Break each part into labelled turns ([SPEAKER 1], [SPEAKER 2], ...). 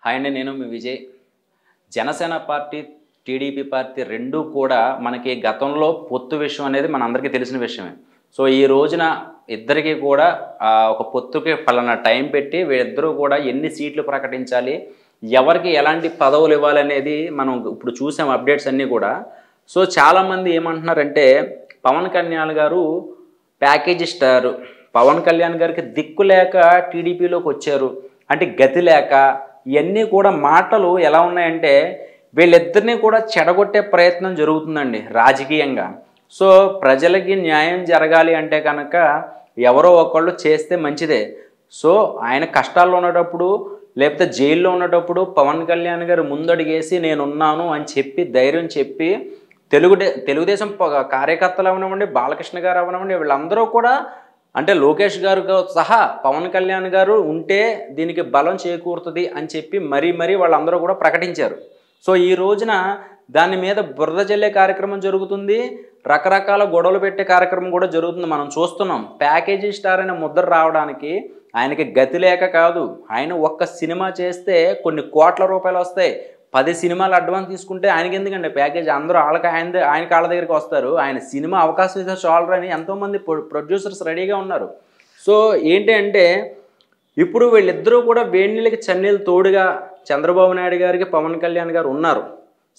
[SPEAKER 1] Hi అండి, నేను మీ Vijay. Janasena party, TDP party రెండూ కూడా మనకి గతంలో పొత్తు విషయం అనేది మనందరికీ తెలిసిన విషయమే. సో ఈ రోజున ఇద్దరికీ కూడా ఒక పొత్తుకి పలానా టైం పెట్టి వీళ్ళిద్దరూ కూడా ఎన్ని సీట్లు ప్రకటించాలి, ఎవరికి ఎలాంటి పదవులు ఇవ్వాలనేది మనం ఇప్పుడు చూసాం అప్డేట్స్ అన్నీ కూడా. సో చాలామంది ఏమంటున్నారంటే పవన్ కళ్యాణ్ గారు ప్యాకేజీ స్టార్, పవన్ కళ్యాణ్ గారికి దిక్కు లేక టీడీపీలోకి వచ్చారు అంటే గతి లేక, ఇవన్నీ కూడా మాటలు ఎలా ఉన్నాయంటే వీళ్ళిద్దరినీ కూడా చెడగొట్టే ప్రయత్నం జరుగుతుందండి రాజకీయంగా. సో ప్రజలకి న్యాయం జరగాలి అంటే కనుక ఎవరో ఒకళ్ళు చేస్తే మంచిదే. సో ఆయన కష్టాల్లో ఉన్నప్పుడు లేకపోతే జైల్లో ఉన్నప్పుడు పవన్ కళ్యాణ్ గారు ముందడుగేసి నేనున్నాను అని చెప్పి ధైర్యం చెప్పి తెలుగుదేశం కార్యకర్తలు అవనివ్వండి, బాలకృష్ణ గారు అవనివ్వండి, వీళ్ళందరూ కూడా అంటే లోకేష్ గారితో సహా పవన్ కళ్యాణ్ గారు ఉంటే దీనికి బలం చేకూరుతుంది అని చెప్పి మరీ వాళ్ళందరూ కూడా ప్రకటించారు. సో ఈ రోజున దాని మీద బురద జల్లే కార్యక్రమం జరుగుతుంది, రకరకాల గొడవలు పెట్టే కార్యక్రమం కూడా జరుగుతుంది. మనం చూస్తున్నాం ప్యాకేజీ స్టార్ అనే ముద్ర రావడానికి ఆయనకి గతి లేక కాదు. ఆయన ఒక్క సినిమా చేస్తే కొన్ని కోట్ల రూపాయలు వస్తాయి. 10 సినిమాలు అడ్వాన్స్ తీసుకుంటే ఆయనకి ఎందుకండి ప్యాకేజ్? అందరూ ఆయన కాళ్ళ దగ్గరికి వస్తారు. ఆయన సినిమా అవకాశం ఇస్తే చాలరు అని ఎంతోమంది ప్రొడ్యూసర్స్ రెడీగా ఉన్నారు. సో ఏంటి అంటే ఇప్పుడు వీళ్ళిద్దరూ కూడా వేడినీళ్ళకి చన్నీళ్ళు తోడుగా చంద్రబాబు నాయుడు గారికి పవన్ కళ్యాణ్ గారు ఉన్నారు.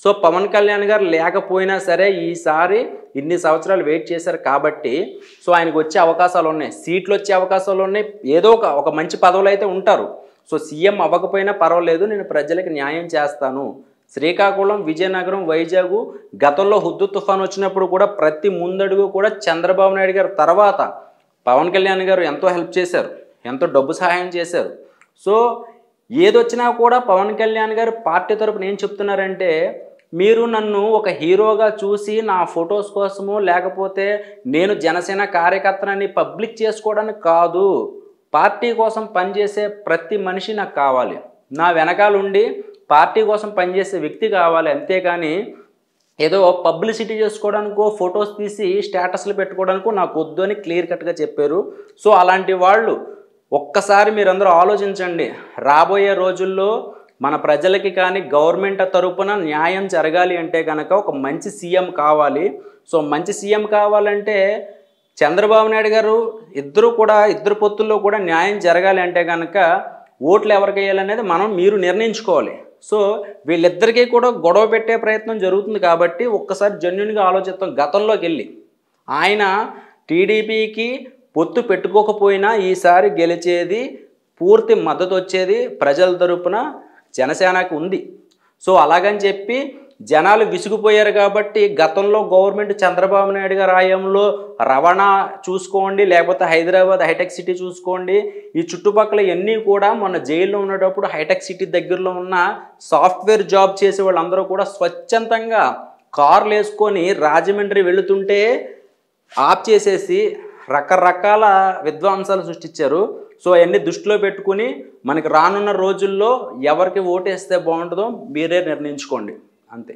[SPEAKER 1] సో పవన్ కళ్యాణ్ గారు లేకపోయినా సరే ఈసారి ఇన్ని సంవత్సరాలు వెయిట్ చేశారు కాబట్టి సో ఆయనకు వచ్చే అవకాశాలు ఉన్నాయి, సీట్లు వచ్చే అవకాశాలు ఉన్నాయి, ఏదో ఒక మంచి పదవులు అయితే ఉంటారు. సో సీఎం అవ్వకపోయినా పర్వాలేదు, నేను ప్రజలకు న్యాయం చేస్తాను. శ్రీకాకుళం, విజయనగరం, వైజాగ్ గతంలో హుద్దు తుఫాన్ వచ్చినప్పుడు కూడా ప్రతి ముందడుగు కూడా చంద్రబాబు నాయుడు గారు తర్వాత పవన్ కళ్యాణ్ గారు ఎంతో హెల్ప్ చేశారు, ఎంతో డబ్బు సహాయం చేశారు. సో ఏదొచ్చినా కూడా పవన్ కళ్యాణ్ గారు పార్టీ తరపున ఏం చెప్తున్నారంటే మీరు నన్ను ఒక హీరోగా చూసి నా ఫొటోస్ కోసము లేకపోతే నేను జనసేన కార్యకర్తనని పబ్లిక్ చేసుకోవడానికి కాదు, పార్టీ కోసం పనిచేసే ప్రతి మనిషి నాకు కావాలి, నా వెనకాలండి పార్టీ కోసం పనిచేసే వ్యక్తి కావాలి. అంతేకాని ఏదో పబ్లిసిటీ చేసుకోవడానికో ఫొటోస్ తీసి స్టేటస్లు పెట్టుకోవడానికో నాకు వద్దు అని క్లియర్ కట్గా చెప్పారు. సో అలాంటి వాళ్ళు ఒక్కసారి మీరందరూ ఆలోచించండి. రాబోయే రోజుల్లో మన ప్రజలకి కానీ గవర్నమెంట్ తరపున న్యాయం జరగాలి అంటే కనుక ఒక మంచి సీఎం కావాలి. సో మంచి సీఎం కావాలంటే చంద్రబాబు నాయుడు గారు ఇద్దరు పొత్తుల్లో కూడా న్యాయం జరగాలి అంటే కనుక ఓట్లు ఎవరికి వేయాలనేది మీరు నిర్ణయించుకోవాలి. సో వీళ్ళిద్దరికీ కూడా గొడవ పెట్టే ప్రయత్నం జరుగుతుంది కాబట్టి ఒక్కసారి జెన్యూన్గా ఆలోచిస్తాం. గతంలోకి వెళ్ళి ఆయన టీడీపీకి పొత్తు పెట్టుకోకపోయినా ఈసారి గెలిచేది, పూర్తి మద్దతు వచ్చేది ప్రజల తరపున జనసేనకు ఉంది. సో అలాగని చెప్పి జనాలు విసిగిపోయారు కాబట్టి గతంలో గవర్నమెంట్ చంద్రబాబు నాయుడు గారి హయాంలో రవాణా చూసుకోండి, లేకపోతే హైదరాబాద్ హైటెక్ సిటీ చూసుకోండి, ఈ చుట్టుపక్కల అన్నీ కూడా మొన్న జైల్లో ఉన్నప్పుడు హైటెక్ సిటీ దగ్గరలో ఉన్న సాఫ్ట్వేర్ జాబ్ చేసే వాళ్ళందరూ కూడా స్వచ్ఛందంగా కార్లు వేసుకొని రాజమండ్రి వెళుతుంటే ఆఫ్ చేసేసి రకరకాల విధ్వంసాలు సృష్టించారు. సో అవన్నీ దృష్టిలో పెట్టుకుని మనకి రానున్న రోజుల్లో ఎవరికి ఓటేస్తే బాగుంటుందో మీరే నిర్ణయించుకోండి, అంతే.